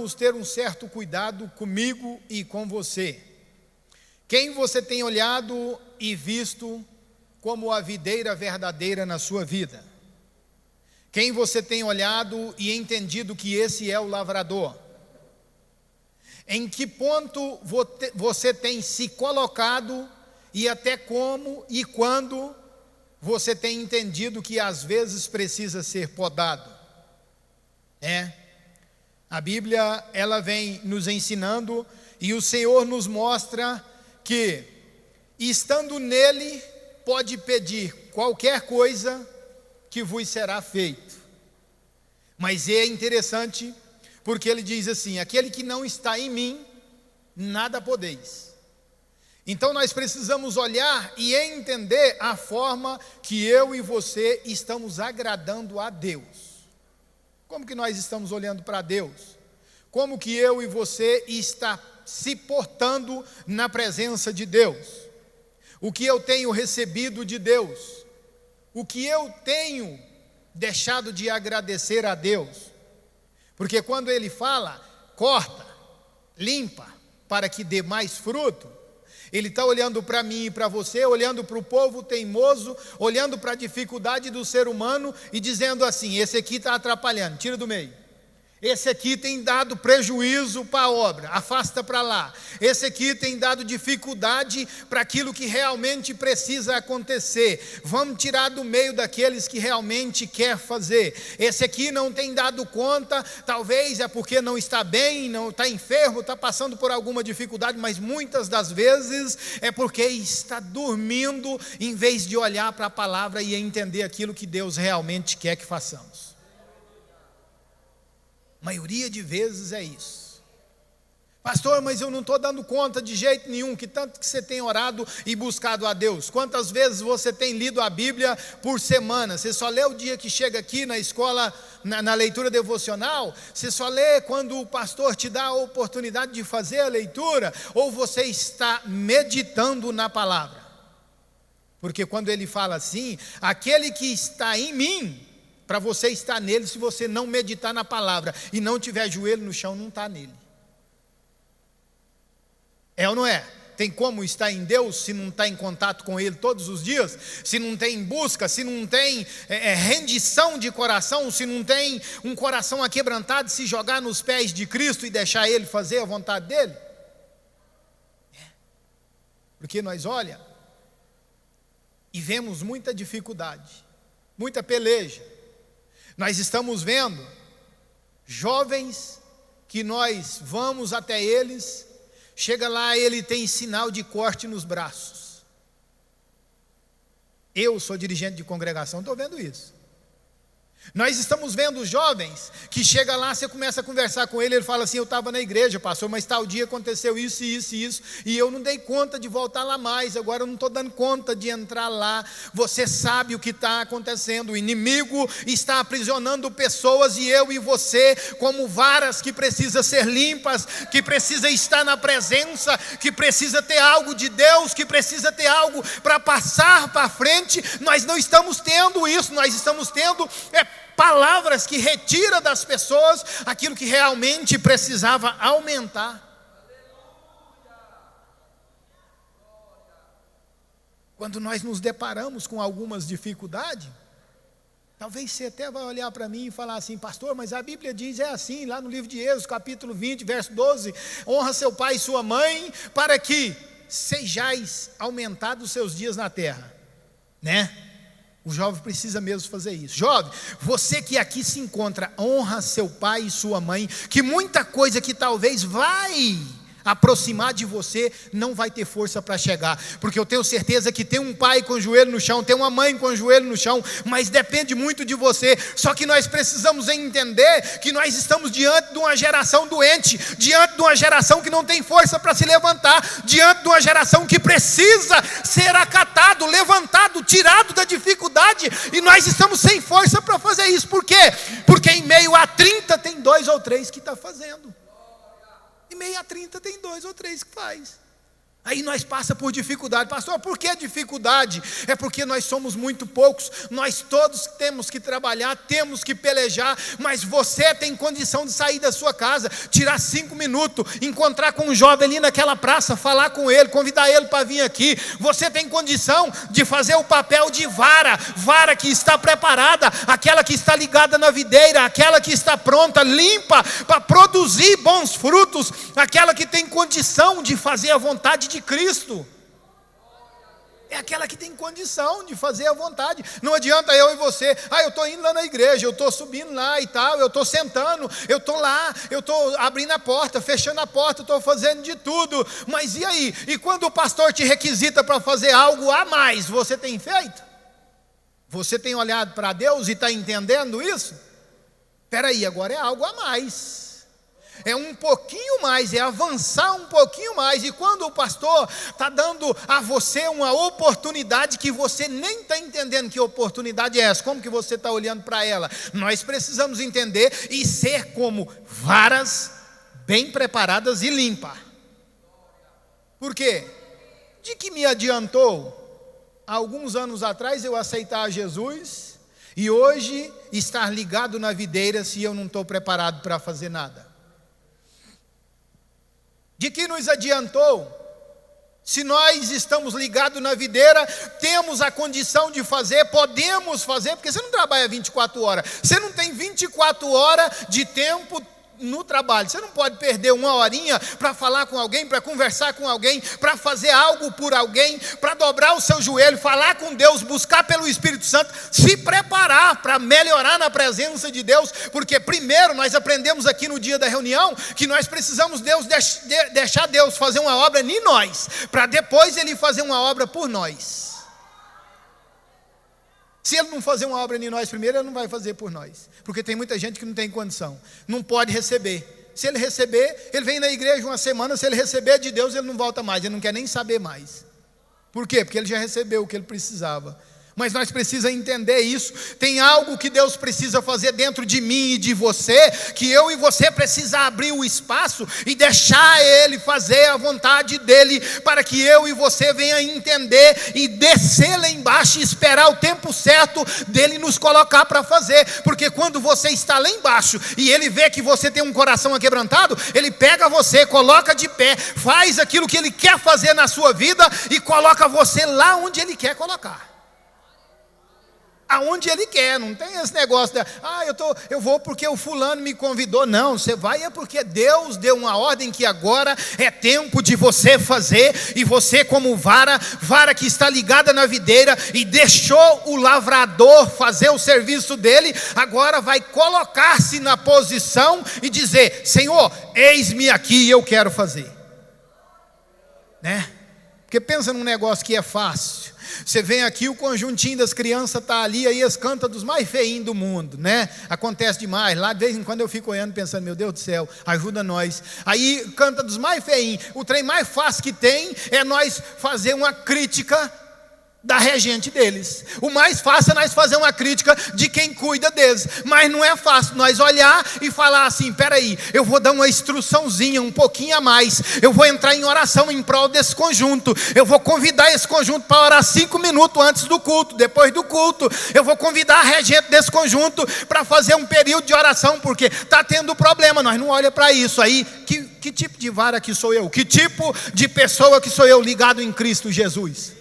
Vamos ter um certo cuidado comigo e com você. Quem você tem olhado e visto como a videira verdadeira na sua vida? Quem você tem olhado e entendido que esse é o lavrador? Em que ponto você tem se colocado e até como e quando você tem entendido que às vezes precisa ser podado? A Bíblia, ela vem nos ensinando e o Senhor nos mostra que, estando nele, pode pedir qualquer coisa que vos será feito. Mas é interessante, porque ele diz assim: aquele que não está em mim, nada podeis. Então nós precisamos olhar e entender a forma que eu e você estamos agradando a Deus. Como que nós estamos olhando para Deus? Como que eu e você está se portando na presença de Deus? O que eu tenho recebido de Deus? O que eu tenho deixado de agradecer a Deus? Porque quando Ele fala, corta, limpa, para que dê mais fruto, Ele está olhando para mim e para você, olhando para o povo teimoso, olhando para a dificuldade do ser humano e dizendo assim: esse aqui está atrapalhando, tira do meio. Esse aqui tem dado prejuízo para a obra, afasta para lá. Esse aqui tem dado dificuldade para aquilo que realmente precisa acontecer. Vamos tirar do meio daqueles que realmente quer fazer. Esse aqui não tem dado conta, talvez é porque não está bem, não está enfermo, está passando por alguma dificuldade, mas muitas das vezes é porque está dormindo, em vez de olhar para a palavra e entender aquilo que Deus realmente quer que façamos. A maioria de vezes é isso. Pastor, mas eu não estou dando conta de jeito nenhum, que tanto que você tem orado e buscado a Deus. Quantas vezes você tem lido a Bíblia por semana? Você só lê o dia que chega aqui na escola, na leitura devocional? Você só lê quando o pastor te dá a oportunidade de fazer a leitura? Ou você está meditando na palavra? Porque quando ele fala assim, aquele que está em mim, para você estar nele, se você não meditar na palavra e não tiver joelho no chão, não está nele. É ou não é? Tem como estar em Deus se não está em contato com Ele todos os dias? Se não tem busca, se não tem rendição de coração, se não tem um coração aquebrantado, se jogar nos pés de Cristo e deixar Ele fazer a vontade dEle? Porque nós olha e vemos muita dificuldade, muita peleja. Nós estamos vendo jovens que nós vamos até eles, chega lá, ele tem sinal de corte nos braços. Eu sou dirigente de congregação, estou vendo isso. Nós estamos vendo jovens que chega lá, você começa a conversar com ele fala assim: eu estava na igreja, pastor, mas tal dia aconteceu isso e isso e isso, e eu não dei conta de voltar lá mais, agora eu não estou dando conta de entrar lá. Você sabe o que está acontecendo, o inimigo está aprisionando pessoas, e eu e você, como varas que precisam ser limpas, que precisa estar na presença, que precisa ter algo de Deus, que precisa ter algo para passar para frente, nós não estamos tendo isso. Nós estamos tendo palavras que retiram das pessoas aquilo que realmente precisava aumentar. Quando nós nos deparamos com algumas dificuldades, talvez você até vai olhar para mim e falar assim: pastor, mas a Bíblia diz, é assim, lá no livro de Êxodo, capítulo 20, verso 12, honra seu pai e sua mãe, para que sejais aumentados os seus dias na terra, né? O jovem precisa mesmo fazer isso. Jovem, você que aqui se encontra, honra seu pai e sua mãe, que muita coisa que talvez vai aproximar de você, não vai ter força para chegar, porque eu tenho certeza que tem um pai com o joelho no chão, tem uma mãe com o joelho no chão, mas depende muito de você. Só que nós precisamos entender que nós estamos diante de uma geração doente, diante de uma geração que não tem força para se levantar, diante de uma geração que precisa ser acatado, levantado, tirado da dificuldade, e nós estamos sem força para fazer isso. Por quê? Porque em meio a 30 tem 2 ou 3 que estão fazendo. Em meio a 30 tem 2 ou 3 que faz. Aí nós passa por dificuldade. Pastor, por que dificuldade? É porque nós somos muito poucos. Nós todos temos que trabalhar, temos que pelejar. Mas você tem condição de sair da sua casa, tirar 5 minutos, encontrar com um jovem ali naquela praça, falar com ele, convidar ele para vir aqui. Você tem condição de fazer o papel de vara. Vara que está preparada, aquela que está ligada na videira, aquela que está pronta, limpa, para produzir bons frutos. Aquela que tem condição de fazer a vontade de Cristo. É aquela que tem condição de fazer a vontade. Não adianta eu e você, eu estou indo lá na igreja, eu estou subindo lá e tal, eu estou sentando, eu estou lá, eu estou abrindo a porta, fechando a porta, estou fazendo de tudo. Mas e aí? E quando o pastor te requisita para fazer algo a mais, você tem feito? Você tem olhado para Deus e está entendendo isso? Espera aí, agora é algo a mais. É um pouquinho mais, é avançar um pouquinho mais. E quando o pastor está dando a você uma oportunidade que você nem está entendendo que oportunidade é essa, como que você está olhando para ela? Nós precisamos entender e ser como varas bem preparadas e limpas. Por quê? De que me adiantou há alguns anos atrás eu aceitar Jesus e hoje estar ligado na videira se eu não estou preparado para fazer nada? De que nos adiantou? Se nós estamos ligados na videira, temos a condição de fazer, podemos fazer, porque você não trabalha 24 horas, você não tem 24 horas de tempo no trabalho. Você não pode perder uma horinha para falar com alguém, para conversar com alguém, para fazer algo por alguém, para dobrar o seu joelho, falar com Deus, buscar pelo Espírito Santo, se preparar para melhorar na presença de Deus, porque primeiro nós aprendemos aqui no dia da reunião que nós precisamos deixar Deus fazer uma obra em nós, para depois Ele fazer uma obra por nós. Se Ele não fazer uma obra em nós primeiro, Ele não vai fazer por nós. Porque tem muita gente que não tem condição, não pode receber. Se ele receber, ele vem na igreja uma semana, se ele receber de Deus, ele não volta mais, ele não quer nem saber mais. Por quê? Porque ele já recebeu o que ele precisava. Mas nós precisamos entender isso. Tem algo que Deus precisa fazer dentro de mim e de você, que eu e você precisamos abrir o espaço e deixar Ele fazer a vontade dEle, para que eu e você venha entender e descer lá embaixo e esperar o tempo certo dEle nos colocar para fazer. Porque quando você está lá embaixo e Ele vê que você tem um coração aquebrantado, Ele pega você, coloca de pé, faz aquilo que Ele quer fazer na sua vida e coloca você lá onde Ele quer colocar. Aonde Ele quer, não tem esse negócio de, eu vou porque o fulano me convidou. Não, você vai é porque Deus deu uma ordem que agora é tempo de você fazer, e você como vara que está ligada na videira e deixou o lavrador fazer o serviço dele, agora vai colocar-se na posição e dizer: Senhor, eis-me aqui, eu quero fazer, né? Porque pensa num negócio que é fácil. Você vem aqui, o conjuntinho das crianças está ali, aí eles cantam dos mais feinhos do mundo, né? Acontece demais. Lá de vez em quando eu fico olhando pensando: meu Deus do céu, ajuda nós. Aí canta dos mais feinhos. O trem mais fácil que tem é nós fazer uma crítica da regente deles. O mais fácil é nós fazer uma crítica de quem cuida deles. Mas não é fácil nós olhar e falar assim: peraí, eu vou dar uma instruçãozinha um pouquinho a mais, eu vou entrar em oração em prol desse conjunto, eu vou convidar esse conjunto para orar 5 minutos antes do culto, depois do culto, eu vou convidar a regente desse conjunto para fazer um período de oração, porque está tendo problema. Nós não olhamos para isso. Aí, que tipo de vara que sou eu? Que tipo de pessoa que sou eu ligado em Cristo Jesus?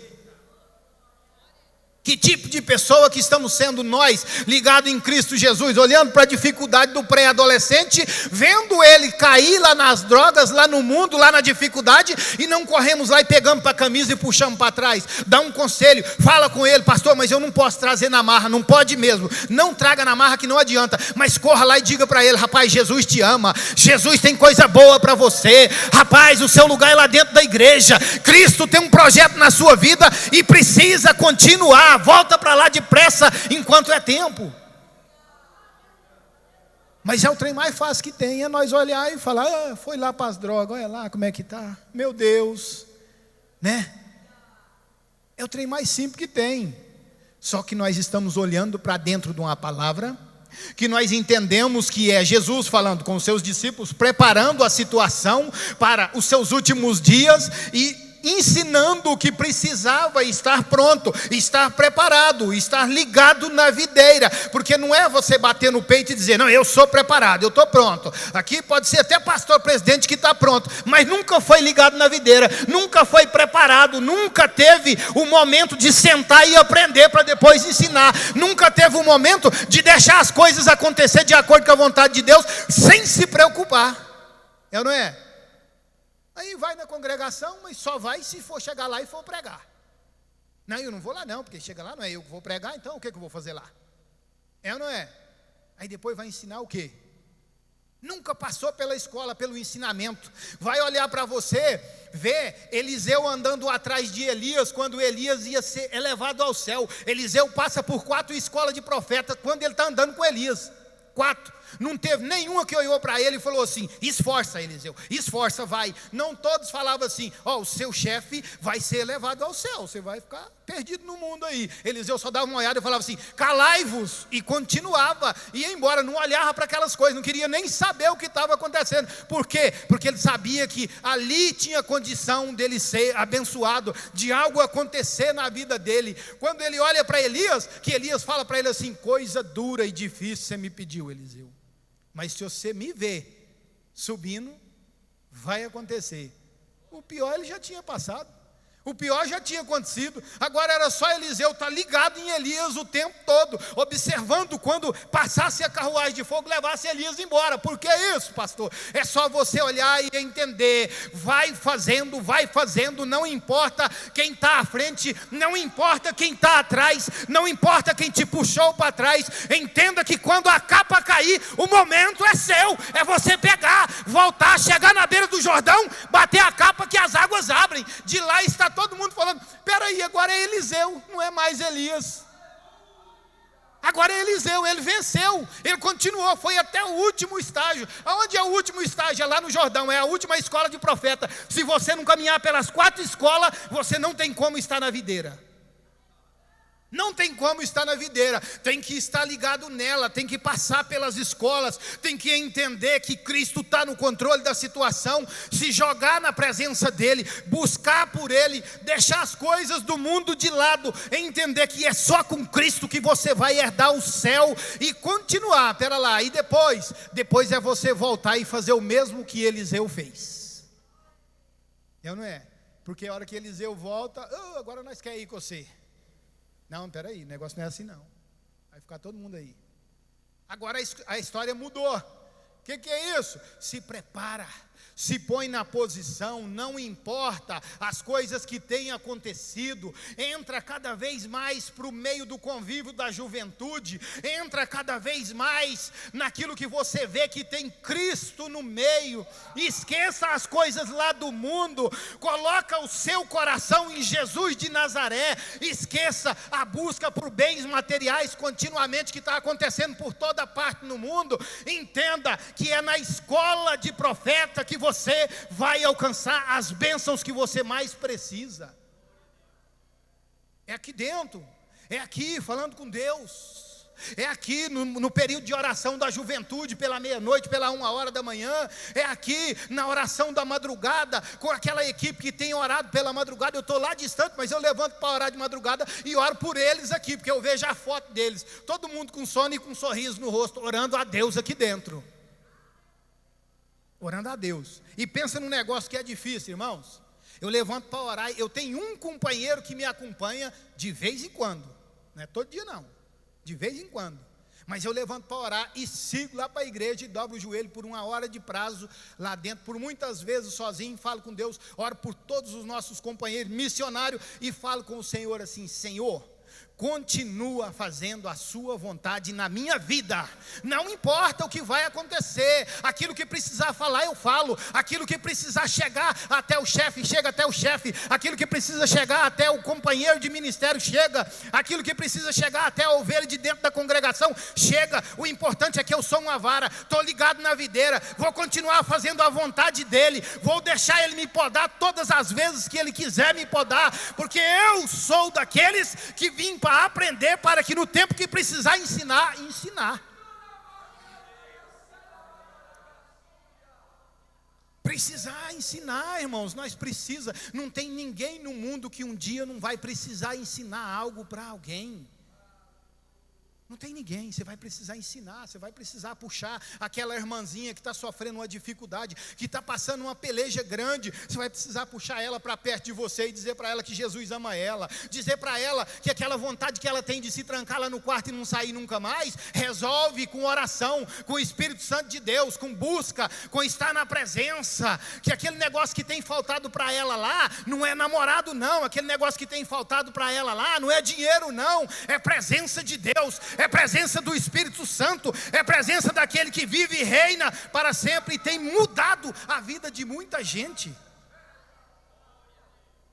Que tipo de pessoa que estamos sendo nós, ligados em Cristo Jesus, olhando para a dificuldade do pré-adolescente, vendo ele cair lá nas drogas, lá no mundo, lá na dificuldade, e não corremos lá e pegamos para a camisa e puxamos para trás. Dá um conselho, fala com ele: pastor, mas eu não posso trazer na marra. Não pode mesmo, não traga na marra que não adianta, mas corra lá e diga para ele: rapaz, Jesus te ama, Jesus tem coisa boa para você, rapaz, o seu lugar é lá dentro da igreja, Cristo tem um projeto na sua vida e precisa continuar. Volta para lá depressa enquanto é tempo. Mas é o trem mais fácil que tem, é nós olhar e falar: foi lá para as drogas, olha lá como é que está, meu Deus, né? É o trem mais simples que tem. Só que nós estamos olhando para dentro de uma palavra que nós entendemos que é Jesus falando com os seus discípulos, preparando a situação para os seus últimos dias, e ensinando o que precisava estar pronto, estar preparado, estar ligado na videira, porque não é você bater no peito e dizer, não, eu sou preparado, eu estou pronto. Aqui pode ser até pastor presidente que está pronto, mas nunca foi ligado na videira, nunca foi preparado, nunca teve o momento de sentar e aprender para depois ensinar, nunca teve o momento de deixar as coisas acontecer de acordo com a vontade de Deus, sem se preocupar. É ou não é? Aí vai na congregação, mas só vai se for chegar lá e for pregar. Não, eu não vou lá não, porque chega lá não é eu que vou pregar, então o que eu vou fazer lá? É ou não é? Aí depois vai ensinar o quê? Nunca passou pela escola, pelo ensinamento. Vai olhar para você, ver Eliseu andando atrás de Elias, quando Elias ia ser elevado ao céu. Eliseu passa por 4 escolas de profeta, quando ele está andando com Elias. 4. Não teve nenhuma que olhou para ele e falou assim, esforça Eliseu, esforça, vai. Não todos falavam assim, ó, o seu chefe vai ser elevado ao céu, você vai ficar perdido no mundo aí. Eliseu só dava uma olhada e falava assim, calai-vos, e continuava, ia embora, não olhava para aquelas coisas, não queria nem saber o que estava acontecendo. Por quê? Porque ele sabia que ali tinha condição dele ser abençoado, de algo acontecer na vida dele. Quando ele olha para Elias, que Elias fala para ele assim, coisa dura e difícil você me pediu, Eliseu, mas se você me ver subindo, vai acontecer. O pior ele já tinha passado, o pior já tinha acontecido. Agora era só Eliseu estar ligado em Elias o tempo todo, observando quando passasse a carruagem de fogo, levasse Elias embora. Por que isso, pastor? É só você olhar e entender. Vai fazendo, não importa quem está à frente, não importa quem está atrás, não importa quem te puxou para trás. Entenda que quando a capa cair, o momento é seu, é você pegar, voltar, chegar na beira do Jordão, bater a capa que as águas abrem. De lá está todo mundo falando, peraí, agora é Eliseu, não é mais Elias. Agora é Eliseu, ele venceu, ele continuou, foi até o último estágio. Aonde é o último estágio? É lá no Jordão, é a última escola de profeta. Se você não caminhar pelas 4 escolas, você não tem como estar na videira. Não tem como estar na videira, tem que estar ligado nela, tem que passar pelas escolas, tem que entender que Cristo está no controle da situação, se jogar na presença dEle, buscar por Ele, deixar as coisas do mundo de lado, entender que é só com Cristo que você vai herdar o céu e continuar. Pera lá, e depois é você voltar e fazer o mesmo que Eliseu fez. É ou não é? Porque a hora que Eliseu volta, agora nós queremos ir com você. Não, peraí, o negócio não é assim não. Vai ficar todo mundo aí. Agora a história mudou. O que é isso? Se prepara, se põe na posição, não importa as coisas que têm acontecido, entra cada vez mais para o meio do convívio da juventude, entra cada vez mais naquilo que você vê que tem Cristo no meio, esqueça as coisas lá do mundo, coloca o seu coração em Jesus de Nazaré, esqueça a busca por bens materiais continuamente que está acontecendo por toda parte no mundo, entenda que é na escola de profeta que você vai alcançar as bênçãos que você mais precisa. É aqui dentro, é aqui falando com Deus, é aqui no período de oração da juventude, pela meia-noite, pela 1h da manhã, é aqui na oração da madrugada, com aquela equipe que tem orado pela madrugada. Eu estou lá distante, mas eu levanto para orar de madrugada e oro por eles aqui, porque eu vejo a foto deles, todo mundo com sono e com um sorriso no rosto, orando a Deus aqui dentro. Orando a Deus. E pensa num negócio que é difícil, irmãos. Eu levanto para orar, eu tenho um companheiro que me acompanha de vez em quando. Não é todo dia não, de vez em quando. Mas eu levanto para orar e sigo lá para a igreja e dobro o joelho por 1h de prazo lá dentro. Por muitas vezes sozinho, falo com Deus, oro por todos os nossos companheiros missionários e falo com o Senhor assim, Senhor, continua fazendo a sua vontade na minha vida, não importa o que vai acontecer, aquilo que precisar falar eu falo, aquilo que precisar chegar até o chefe, chega até o chefe, aquilo que precisa chegar até o companheiro de ministério, chega, aquilo que precisa chegar até a ovelha de dentro da congregação, chega. O importante é que eu sou uma vara, estou ligado na videira, vou continuar fazendo a vontade dele, vou deixar ele me podar todas as vezes que ele quiser me podar, porque eu sou daqueles que vim para aprender, para que no tempo que precisar ensinar. precisar ensinar, irmãos, nós precisamos. Não tem ninguém no mundo que um dia não vai precisar ensinar algo para alguém. Não tem ninguém, você vai precisar ensinar, você vai precisar puxar aquela irmãzinha que está sofrendo uma dificuldade, que está passando uma peleja grande, você vai precisar puxar ela para perto de você e dizer para ela que Jesus ama ela, dizer para ela que aquela vontade que ela tem de se trancar lá no quarto e não sair nunca mais, resolve com oração, com o Espírito Santo de Deus, com busca, com estar na presença, que aquele negócio que tem faltado para ela lá, não é namorado não, aquele negócio que tem faltado para ela lá, não é dinheiro não, é presença de Deus, é presença do Espírito Santo, é presença daquele que vive e reina para sempre e tem mudado a vida de muita gente.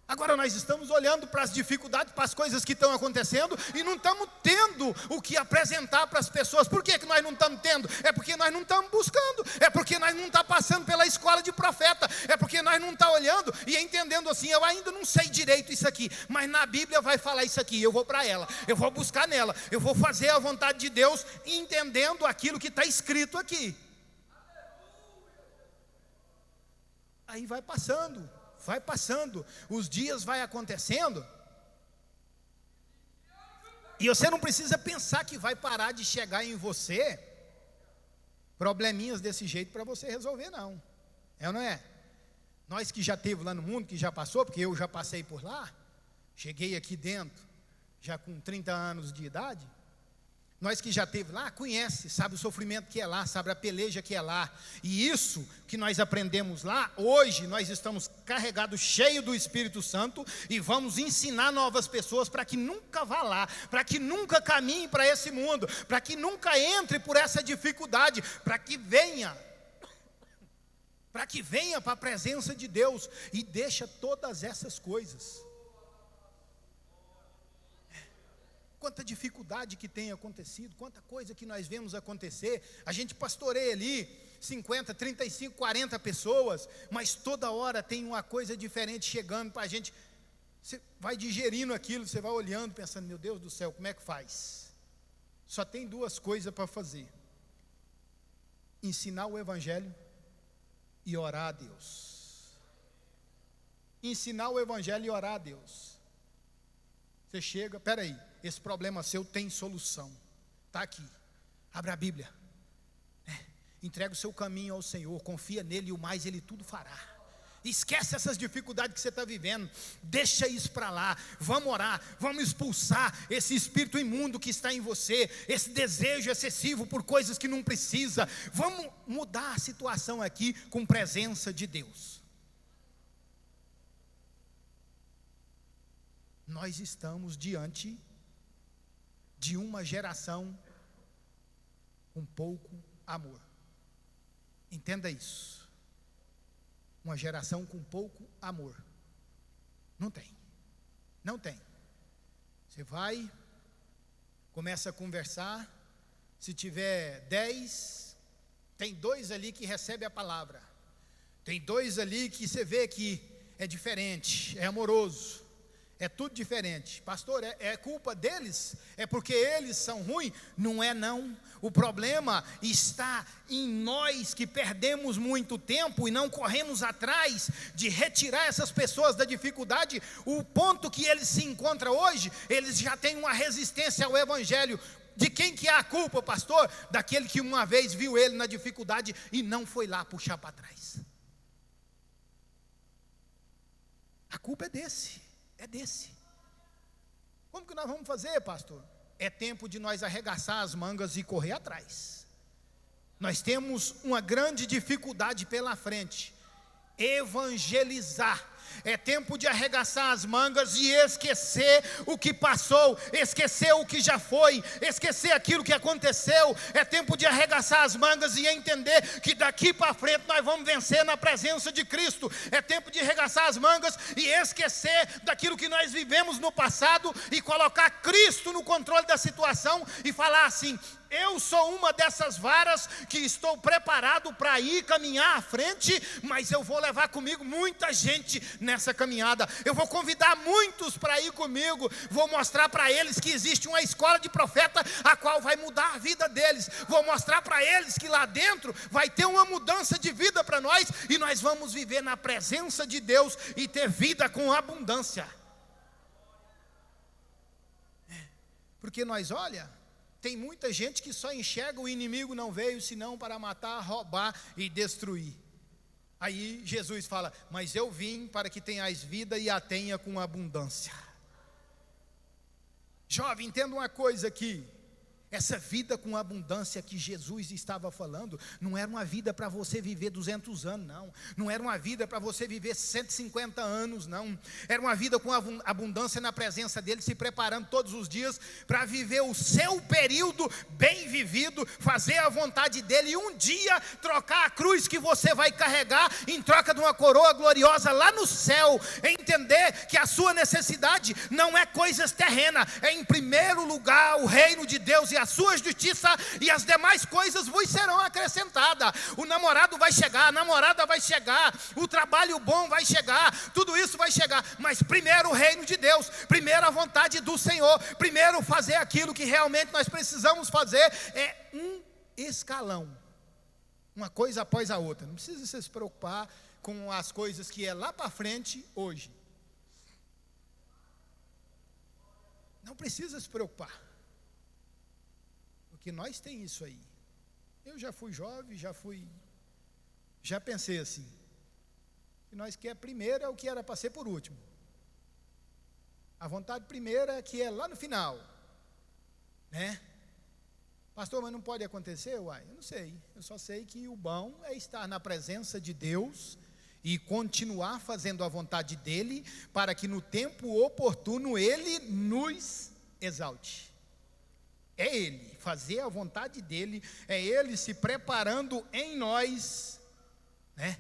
Agora nós estamos olhando para as dificuldades, para as coisas que estão acontecendo e não estamos tendo o que apresentar para as pessoas. Por que nós não estamos tendo? É porque nós não estamos buscando, é porque nós não estamos passando pela escola de profeta, é porque nós não estamos olhando e entendendo assim, eu ainda não sei direito isso aqui, mas na Bíblia vai falar isso aqui, eu vou para ela, eu vou buscar nela, eu vou fazer a vontade de Deus, entendendo aquilo que está escrito aqui. Aí vai passando, os dias vai acontecendo, e você não precisa pensar que vai parar de chegar em você probleminhas desse jeito para você resolver, não. É ou não é? Nós que já esteve lá no mundo, que já passou, porque eu já passei por lá, cheguei aqui dentro, já com 30 anos de idade, nós que já esteve lá, conhece, sabe o sofrimento que é lá, sabe a peleja que é lá, e isso que nós aprendemos lá, hoje nós estamos carregados, cheios do Espírito Santo, e vamos ensinar novas pessoas para que nunca vá lá, para que nunca caminhe para esse mundo, para que nunca entre por essa dificuldade, para que venha para a presença de Deus, e deixa todas essas coisas. Quanta dificuldade que tem acontecido, quanta coisa que nós vemos acontecer. A gente pastoreia ali 50, 35, 40 pessoas, mas toda hora tem uma coisa diferente chegando para a gente. Você vai digerindo aquilo, você vai olhando, pensando, meu Deus do céu, como é que faz? Só tem duas coisas para fazer: ensinar o Evangelho e orar a Deus. Ensinar o Evangelho e orar a Deus. Você chega, peraí, esse problema seu tem solução, está aqui, abre a Bíblia, entrega o seu caminho ao Senhor, confia nele e o mais ele tudo fará. Esquece essas dificuldades que você está vivendo, deixa isso para lá, vamos orar, vamos expulsar esse espírito imundo que está em você, esse desejo excessivo por coisas que não precisa, vamos mudar a situação aqui com presença de Deus. Nós estamos diante de uma geração com pouco amor. Entenda isso. Uma geração com pouco amor. Não tem. Você vai, começa a conversar, se tiver 10, tem 2 ali que recebem a palavra. Tem 2 ali que você vê que é diferente, é amoroso. É tudo diferente. Pastor, é culpa deles? É porque eles são ruins? Não é não. O problema está em nós que perdemos muito tempo e não corremos atrás de retirar essas pessoas da dificuldade. O ponto que eles se encontram hoje, eles já têm uma resistência ao Evangelho. De quem que é a culpa, pastor? Daquele que uma vez viu ele na dificuldade e não foi lá puxar para trás. A culpa é desse. Como que nós vamos fazer, pastor? É tempo de nós arregaçar as mangas e correr atrás. Nós temos uma grande dificuldade pela frente: evangelizar. É tempo de arregaçar as mangas e esquecer o que passou, esquecer o que já foi, esquecer aquilo que aconteceu. É tempo de arregaçar as mangas e entender que daqui para frente nós vamos vencer na presença de Cristo. É tempo de arregaçar as mangas e esquecer daquilo que nós vivemos no passado e colocar Cristo no controle da situação e falar assim: eu sou uma dessas varas que estou preparado para ir caminhar à frente, mas eu vou levar comigo muita gente nessa caminhada. Eu vou convidar muitos para ir comigo, vou mostrar para eles que existe uma escola de profeta, a qual vai mudar a vida deles. Vou mostrar para eles que lá dentro vai ter uma mudança de vida para nós, e nós vamos viver na presença de Deus e ter vida com abundância. Porque nós, olha, tem muita gente que só enxerga o inimigo não veio senão para matar, roubar e destruir. Aí Jesus fala, mas eu vim para que tenhais vida e a tenha com abundância. Jovem, entenda uma coisa aqui. Essa vida com abundância que Jesus estava falando, não era uma vida para você viver 200 anos, não. Não era uma vida para você viver 150 anos, não. Era uma vida com abundância na presença dele, se preparando todos os dias para viver o seu período bem vivido, fazer a vontade dele e um dia trocar a cruz que você vai carregar em troca de uma coroa gloriosa lá no céu. Entender que a sua necessidade não é coisas terrenas, é em primeiro lugar o reino de Deus e a sua justiça, e as demais coisas vos serão acrescentadas. O namorado vai chegar, a namorada vai chegar, o trabalho bom vai chegar, tudo isso vai chegar, mas primeiro o reino de Deus, primeiro a vontade do Senhor, primeiro fazer aquilo que realmente nós precisamos fazer, é um escalão, uma coisa após a outra. Não precisa se preocupar com as coisas que é lá para frente hoje, não precisa se preocupar, porque nós tem isso aí. Eu já fui jovem, já pensei assim, que nós quer primeiro é o que era para ser por último. A vontade primeira é que é lá no final, né? Pastor, mas não pode acontecer? Uai, eu não sei, eu só sei que o bom é estar na presença de Deus e continuar fazendo a vontade dele, para que no tempo oportuno ele nos exalte. É ele, fazer a vontade dele, é ele se preparando em nós, né?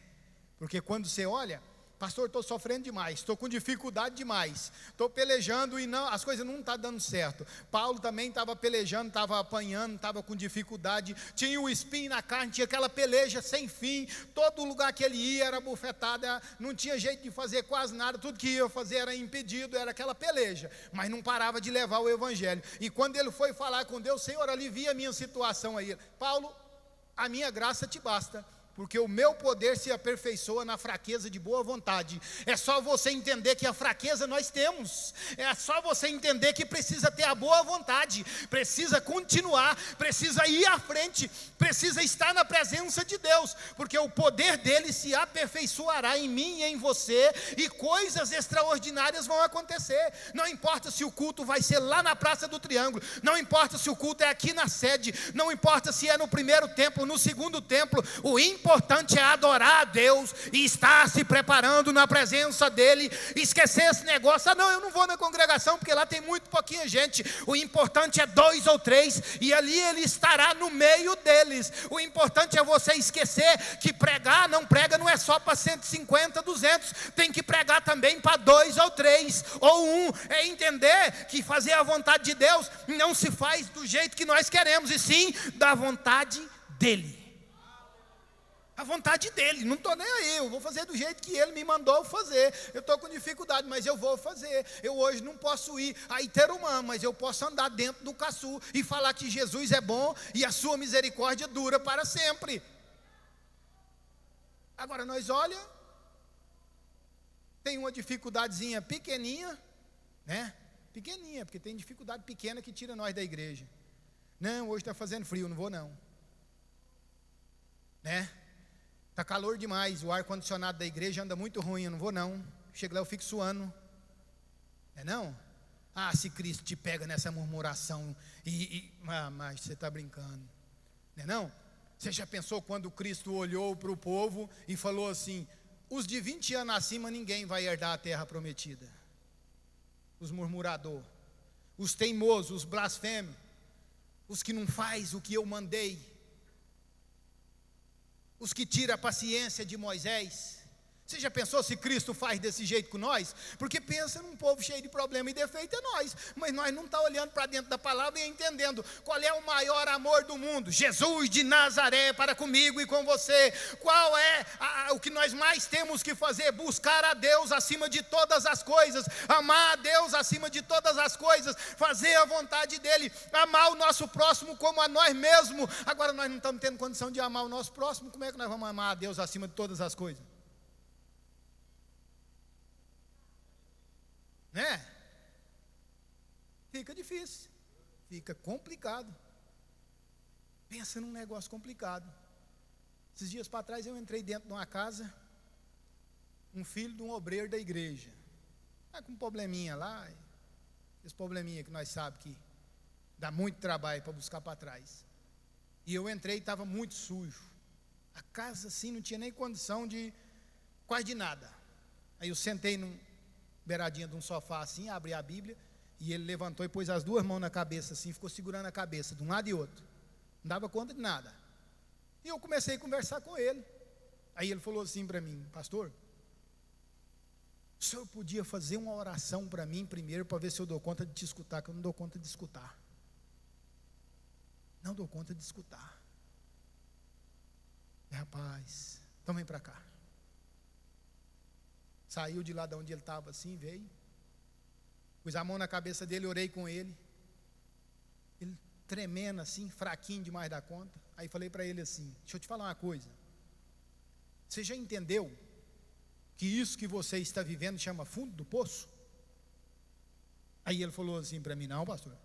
Porque quando você olha, pastor, estou sofrendo demais, estou com dificuldade demais, estou pelejando e não, as coisas não estão dando certo. Paulo também estava pelejando, estava apanhando, estava com dificuldade, tinha o espinho na carne, tinha aquela peleja sem fim, todo lugar que ele ia era bufetada, não tinha jeito de fazer quase nada, tudo que ia fazer era impedido, era aquela peleja, mas não parava de levar o evangelho. E quando ele foi falar com Deus, Senhor, alivia a minha situação aí. Paulo, a minha graça te basta, porque o meu poder se aperfeiçoa na fraqueza de boa vontade. É só você entender que a fraqueza nós temos, é só você entender que precisa ter a boa vontade, precisa continuar, precisa ir à frente, precisa estar na presença de Deus, porque o poder dele se aperfeiçoará em mim e em você, e coisas extraordinárias vão acontecer. Não importa se o culto vai ser lá na Praça do Triângulo, não importa se o culto é aqui na sede, não importa se é no primeiro templo, no segundo templo, o importante é adorar a Deus e estar se preparando na presença dele, esquecer esse negócio, não, eu não vou na congregação porque lá tem muito pouquinha gente. O importante é 2 ou 3 e ali ele estará no meio deles. O importante é você esquecer que pregar, não prega não é só para 150, 200, tem que pregar também para 2 ou 3 ou 1, é entender que fazer a vontade de Deus não se faz do jeito que nós queremos, e sim da vontade dele. A vontade dele, não estou nem aí, eu vou fazer do jeito que ele me mandou fazer. Eu estou com dificuldade, mas eu vou fazer. Eu hoje não posso ir a Iterumã, mas eu posso andar dentro do Caçu e falar que Jesus é bom e a sua misericórdia dura para sempre. Agora nós olha, tem uma dificuldadezinha pequeninha, né? Pequeninha, porque tem dificuldade pequena que tira nós da igreja. Não, hoje está fazendo frio, não vou não, né? Está calor demais, o ar-condicionado da igreja anda muito ruim, eu não vou não. Chega lá, eu fico suando. É não? Ah, se Cristo te pega nessa murmuração mas você está brincando. Não é não? Você já pensou quando Cristo olhou para o povo e falou assim, os de 20 anos acima ninguém vai herdar a terra prometida. Os murmuradores, os teimosos, os blasfemos, os que não faz o que eu mandei, os que tiram a paciência de Moisés, Você já pensou se Cristo faz desse jeito com nós? Porque pensa num povo cheio de problema e defeito é nós. Mas nós não estamos olhando para dentro da palavra e entendendo qual é o maior amor do mundo. Jesus de Nazaré para comigo e com você. Qual é o que nós mais temos que fazer? Buscar a Deus acima de todas as coisas. Amar a Deus acima de todas as coisas. Fazer a vontade dEle. Amar o nosso próximo como a nós mesmos. Agora nós não estamos tendo condição de amar o nosso próximo. Como é que nós vamos amar a Deus acima de todas as coisas? Né? Fica difícil, fica complicado. Pensa num negócio complicado. Esses dias para trás eu entrei dentro de uma casa, um filho de um obreiro da igreja, com um probleminha lá, esse probleminha que nós sabemos que dá muito trabalho para buscar para trás. E eu entrei e estava muito sujo. A casa assim não tinha nem condição de quase de nada. Aí eu sentei beiradinha de um sofá assim, abri a Bíblia, e ele levantou e pôs as duas mãos na cabeça assim, ficou segurando a cabeça de um lado e outro, não dava conta de nada. E eu comecei a conversar com ele. Aí ele falou assim para mim: pastor, o senhor podia fazer uma oração para mim primeiro, para ver se eu dou conta de te escutar, que eu não dou conta de escutar. Não dou conta de escutar. Rapaz, então vem para cá. Saiu de lá de onde ele estava assim, veio. Pus a mão na cabeça dele, orei com ele. Ele tremendo assim, fraquinho demais da conta. Aí falei para ele assim: deixa eu te falar uma coisa. Você já entendeu que isso que você está vivendo chama fundo do poço? Aí ele falou assim para mim: não, pastor,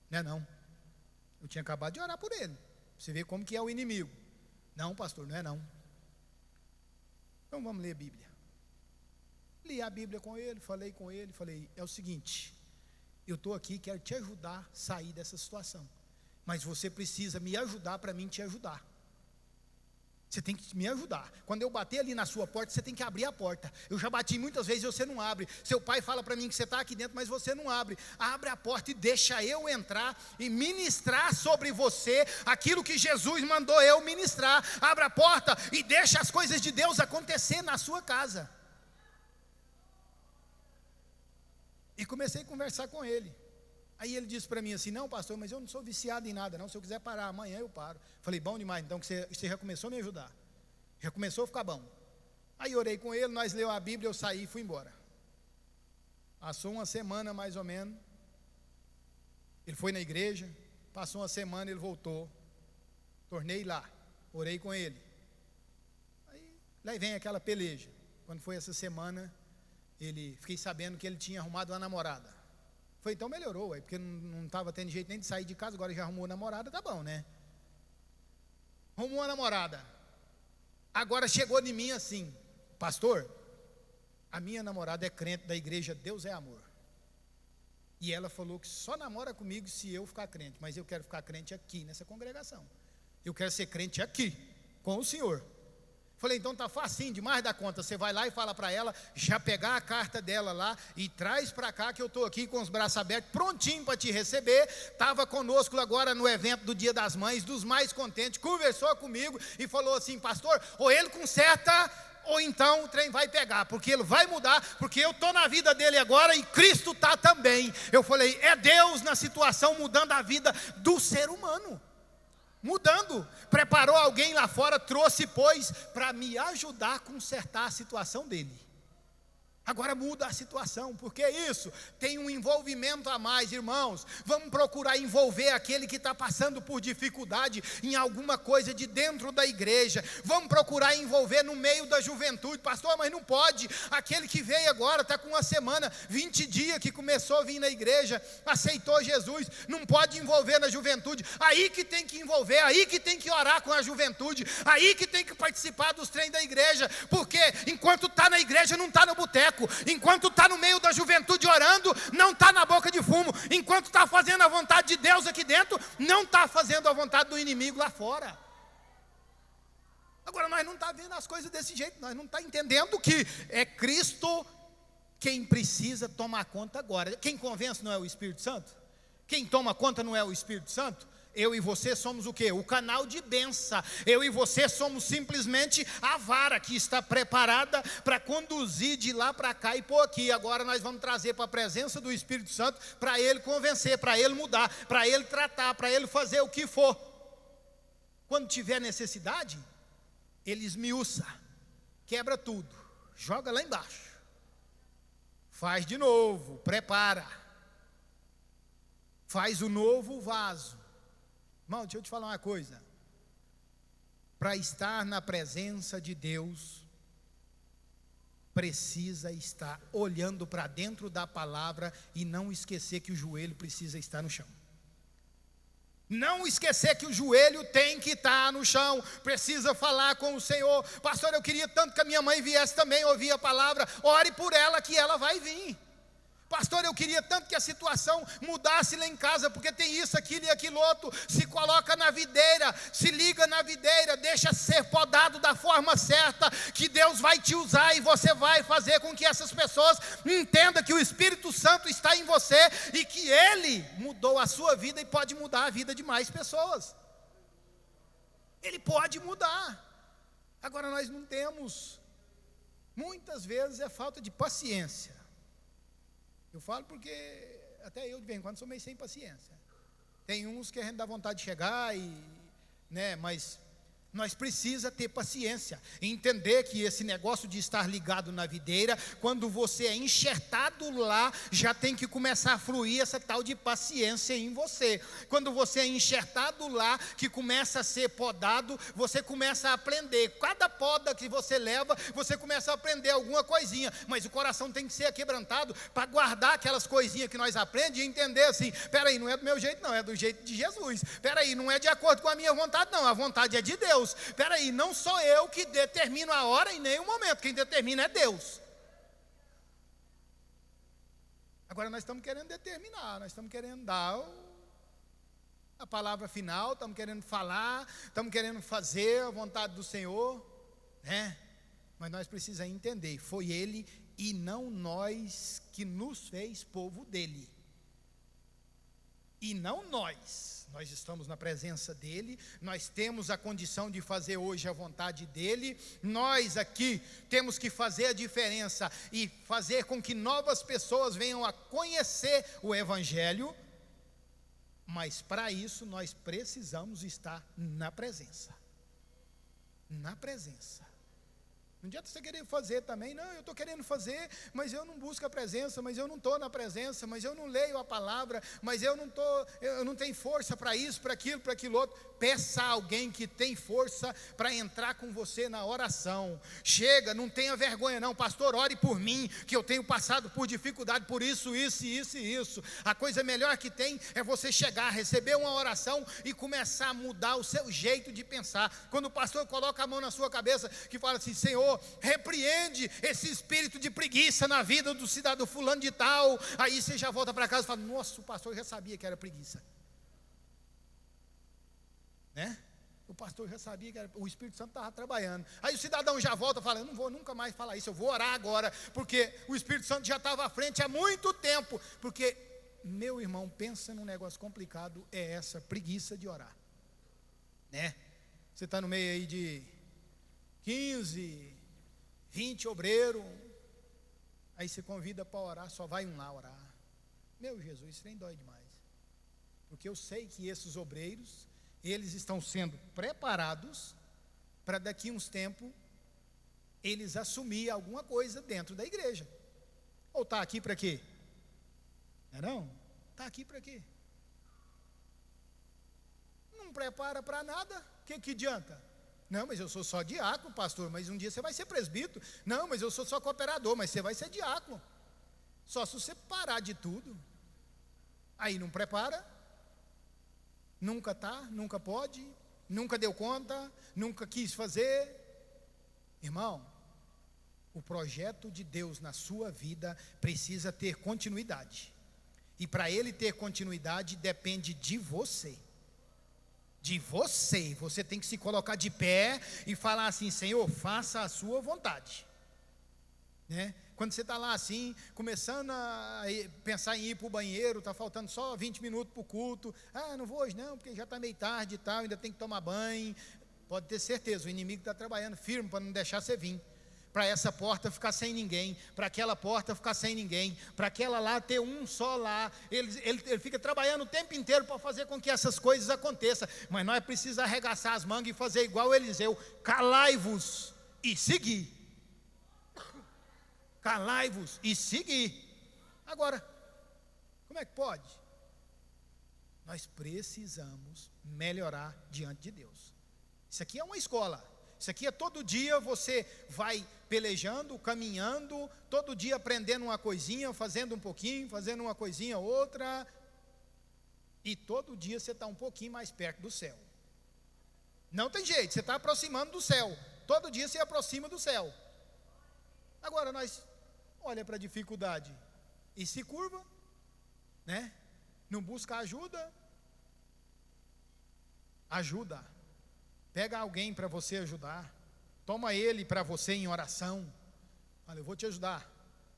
não é não. Eu tinha acabado de orar por ele. Você vê como que é o inimigo. Não, pastor, não é não. Então vamos ler a Bíblia. Li a Bíblia com ele, falei com ele, falei: é o seguinte, eu estou aqui, quero te ajudar a sair dessa situação, mas você precisa me ajudar para mim te ajudar. Você tem que me ajudar. Quando eu bater ali na sua porta, você tem que abrir a porta. Eu já bati muitas vezes e você não abre. Seu pai fala para mim que você está aqui dentro, mas você não abre. Abre a porta e deixa eu entrar e ministrar sobre você aquilo que Jesus mandou eu ministrar. Abra a porta e deixa as coisas de Deus acontecer na sua casa. E comecei a conversar com ele. Aí ele disse para mim assim: não, pastor, mas eu não sou viciado em nada não, se eu quiser parar amanhã eu paro. Falei: bom demais, então que você já começou a me ajudar, já começou a ficar bom. Aí orei com ele, nós leu a Bíblia, eu saí e fui embora. Passou uma semana mais ou menos, ele foi na igreja, passou uma semana, ele voltou, tornei lá, orei com ele. Aí vem aquela peleja. Quando foi essa semana, fiquei sabendo que ele tinha arrumado uma namorada. Foi, então melhorou, porque não estava tendo jeito nem de sair de casa, agora já arrumou namorada, tá bom, né? Arrumou uma namorada. Agora chegou em mim assim: pastor, a minha namorada é crente da igreja Deus é Amor. E ela falou que só namora comigo se eu ficar crente, mas eu quero ficar crente aqui nessa congregação. Eu quero ser crente aqui, com o senhor. Falei: então tá facinho, demais da conta. Você vai lá e fala para ela, já pegar a carta dela lá e traz para cá que eu estou aqui com os braços abertos, prontinho para te receber. Estava conosco agora no evento do Dia das Mães, dos mais contentes, conversou comigo e falou assim: pastor, ou ele conserta, ou então o trem vai pegar, porque ele vai mudar, porque eu estou na vida dele agora e Cristo está também. Eu falei: é Deus na situação mudando a vida do ser humano. Mudando, preparou alguém lá fora, trouxe, pois, para me ajudar a consertar a situação dele. Agora muda a situação, porque isso tem um envolvimento a mais, irmãos. Vamos procurar envolver aquele que está passando por dificuldade em alguma coisa de dentro da igreja. Vamos procurar envolver no meio da juventude. Pastor, mas não pode. Aquele que veio agora, está com uma semana, 20 dias que começou a vir na igreja, aceitou Jesus, não pode envolver na juventude. Aí que tem que envolver, aí que tem que orar com a juventude, aí que tem que participar dos treinos da igreja, porque enquanto está na igreja não está no boteco. Enquanto está no meio da juventude orando, não está na boca de fumo. Enquanto está fazendo a vontade de Deus aqui dentro, não está fazendo a vontade do inimigo lá fora. Agora nós não estamos vendo as coisas desse jeito. Nós não estamos entendendo que é Cristo quem precisa tomar conta agora. Quem convence não é o Espírito Santo? Quem toma conta não é o Espírito Santo? Eu e você somos o quê? O canal de bênção. Eu e você somos simplesmente a vara que está preparada para conduzir de lá para cá e pôr aqui. Agora nós vamos trazer para a presença do Espírito Santo, para Ele convencer, para Ele mudar, para Ele tratar, para Ele fazer o que for. Quando tiver necessidade, Ele esmiuça, quebra tudo, joga lá embaixo, faz de novo, prepara, faz o novo vaso. Irmão, deixa eu te falar uma coisa. Para estar na presença de Deus, precisa estar olhando para dentro da palavra e não esquecer que o joelho precisa estar no chão. Não esquecer que o joelho tem que estar no chão. Precisa falar com o Senhor. Pastor, eu queria tanto que a minha mãe viesse também ouvir a palavra. Ore por ela que ela vai vir. Pastor, eu queria tanto que a situação mudasse lá em casa, porque tem isso, aquilo e aquilo outro. Se coloca na videira, se liga na videira, deixa ser podado da forma certa, que Deus vai te usar e você vai fazer com que essas pessoas entendam que o Espírito Santo está em você e que Ele mudou a sua vida e pode mudar a vida de mais pessoas. Ele pode mudar. Agora nós não temos, muitas vezes é falta de paciência. Eu falo porque até eu de vez em quando sou meio sem paciência. Tem uns que a gente dá vontade de chegar mas nós precisamos ter paciência, entender que esse negócio de estar ligado na videira, quando você é enxertado lá, já tem que começar a fluir essa tal de paciência em você. Quando você é enxertado lá, que começa a ser podado, você começa a aprender. Cada poda que você leva, você começa a aprender alguma coisinha, mas o coração tem que ser aquebrantado para guardar aquelas coisinhas que nós aprendemos e entender assim: peraí, não é do meu jeito não, é do jeito de Jesus. Peraí, não é de acordo com a minha vontade não, a vontade é de Deus. Espera aí, não sou eu que determino a hora em nenhum momento, quem determina é Deus. Agora nós estamos querendo determinar, nós estamos querendo dar a palavra final, estamos querendo falar, estamos querendo fazer a vontade do Senhor, mas nós precisamos entender, foi Ele e não nós que nos fez povo dele. E não nós estamos na presença dele, nós temos a condição de fazer hoje a vontade dele, nós aqui temos que fazer a diferença e fazer com que novas pessoas venham a conhecer o Evangelho, mas para isso nós precisamos estar na presença. Na presença. Não adianta você querer fazer também, não, eu estou querendo fazer, mas eu não busco a presença, mas eu não estou na presença, mas eu não leio a palavra, mas eu não tenho força para isso, para aquilo outro. Peça a alguém que tem força para entrar com você na oração. Chega, não tenha vergonha não, pastor, ore por mim, que eu tenho passado por dificuldade, por isso. A coisa melhor que tem é você chegar, receber uma oração e começar a mudar o seu jeito de pensar. Quando o pastor coloca a mão na sua cabeça, que fala assim: Senhor, repreende esse espírito de preguiça na vida do cidadão fulano de tal. Aí você já volta para casa e fala: nossa, o pastor já sabia que era preguiça, o pastor já sabia que o Espírito Santo estava trabalhando. Aí o cidadão já volta e fala: eu não vou nunca mais falar isso, eu vou orar agora, porque o Espírito Santo já estava à frente há muito tempo. Porque, meu irmão, pensa num negócio complicado, é essa preguiça de orar, Você está no meio aí de 15, 20 obreiros, aí você convida para orar, só vai um lá orar. Meu Jesus, isso nem dói demais, porque eu sei que esses obreiros, eles estão sendo preparados para daqui uns tempos eles assumir alguma coisa dentro da igreja. Ou está aqui para quê? Não? Está aqui para quê? Não prepara para nada, o que adianta? Não, mas eu sou só diácono, pastor, mas um dia você vai ser presbítero. Não, mas eu sou só cooperador, mas você vai ser diácono. Só se você parar de tudo. Aí não prepara, nunca está, nunca pode, nunca deu conta, nunca quis fazer. Irmão, o projeto de Deus na sua vida precisa ter continuidade. E para ele ter continuidade depende de você. De você, você tem que se colocar de pé e falar assim: Senhor, faça a sua vontade, Quando você está lá assim, começando a pensar em ir para o banheiro, está faltando só 20 minutos para o culto. Não vou hoje não, porque já está meio tarde e tal, ainda tem que tomar banho. Pode ter certeza, o inimigo está trabalhando firme para não deixar você vir. Para essa porta ficar sem ninguém, para aquela porta ficar sem ninguém, para aquela lá ter um só lá. Ele fica trabalhando o tempo inteiro para fazer com que essas coisas aconteçam. Mas nós precisamos arregaçar as mangas e fazer igual Eliseu: calai-vos e seguir. Calai-vos e seguir. Agora, como é que pode? Nós precisamos melhorar diante de Deus. Isso aqui é uma escola. Isso aqui é todo dia você vai pelejando, caminhando, todo dia aprendendo uma coisinha, fazendo um pouquinho, fazendo uma coisinha, outra. E todo dia você está um pouquinho mais perto do céu. Não tem jeito, você está aproximando do céu. Todo dia você aproxima do céu. Agora nós olha para a dificuldade e se curva, né? Não busca ajuda. Ajuda. Pega alguém para você ajudar. Toma ele para você em oração. Olha, eu vou te ajudar.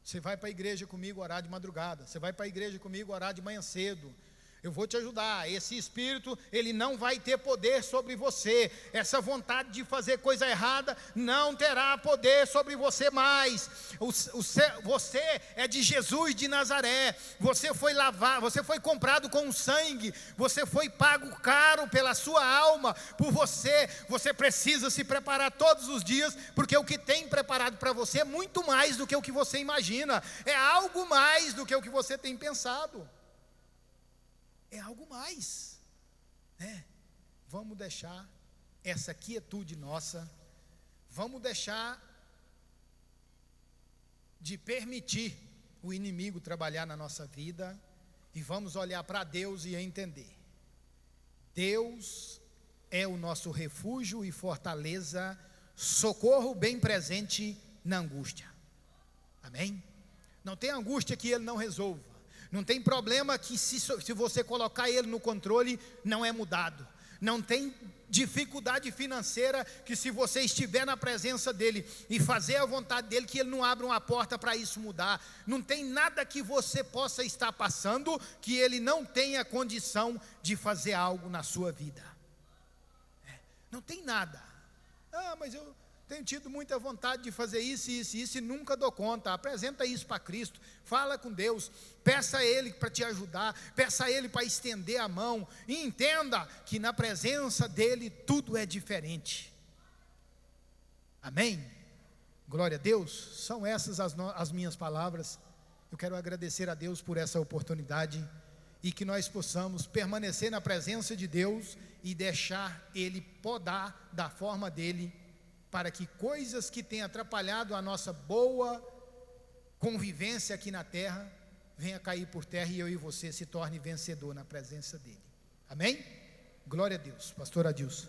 Você vai para a igreja comigo orar de madrugada. Você vai para a igreja comigo orar de manhã cedo. Eu vou te ajudar. Esse espírito, ele não vai ter poder sobre você. Essa vontade de fazer coisa errada não terá poder sobre você mais. Você é de Jesus de Nazaré. Você foi lavado, você foi comprado com sangue. Você foi pago caro pela sua alma. Por você, você precisa se preparar todos os dias, porque o que tem preparado para você é muito mais do que o que você imagina. É algo mais do que o que você tem pensado. É algo mais, né? Vamos deixar essa quietude nossa, vamos deixar de permitir o inimigo trabalhar na nossa vida e vamos olhar para Deus e entender: Deus é o nosso refúgio e fortaleza, socorro bem presente na angústia. Amém? Não tem angústia que Ele não resolva. Não tem problema que se você colocar ele no controle, não é mudado. Não tem dificuldade financeira que se você estiver na presença dele e fazer a vontade dele, que ele não abra uma porta para isso mudar. Não tem nada que você possa estar passando que ele não tenha condição de fazer algo na sua vida. Não tem nada. Mas eu tenho tido muita vontade de fazer isso e nunca dou conta. Apresenta isso para Cristo, fala com Deus, peça a Ele para te ajudar, peça a Ele para estender a mão, e entenda que na presença dEle tudo é diferente. Amém? Glória a Deus. São essas as minhas palavras. Eu quero agradecer a Deus por essa oportunidade, e que nós possamos permanecer na presença de Deus e deixar Ele podar da forma dEle, para que coisas que têm atrapalhado a nossa boa convivência aqui na terra, venha cair por terra e eu e você se torne vencedor na presença dEle. Amém? Glória a Deus. Pastor Adilson.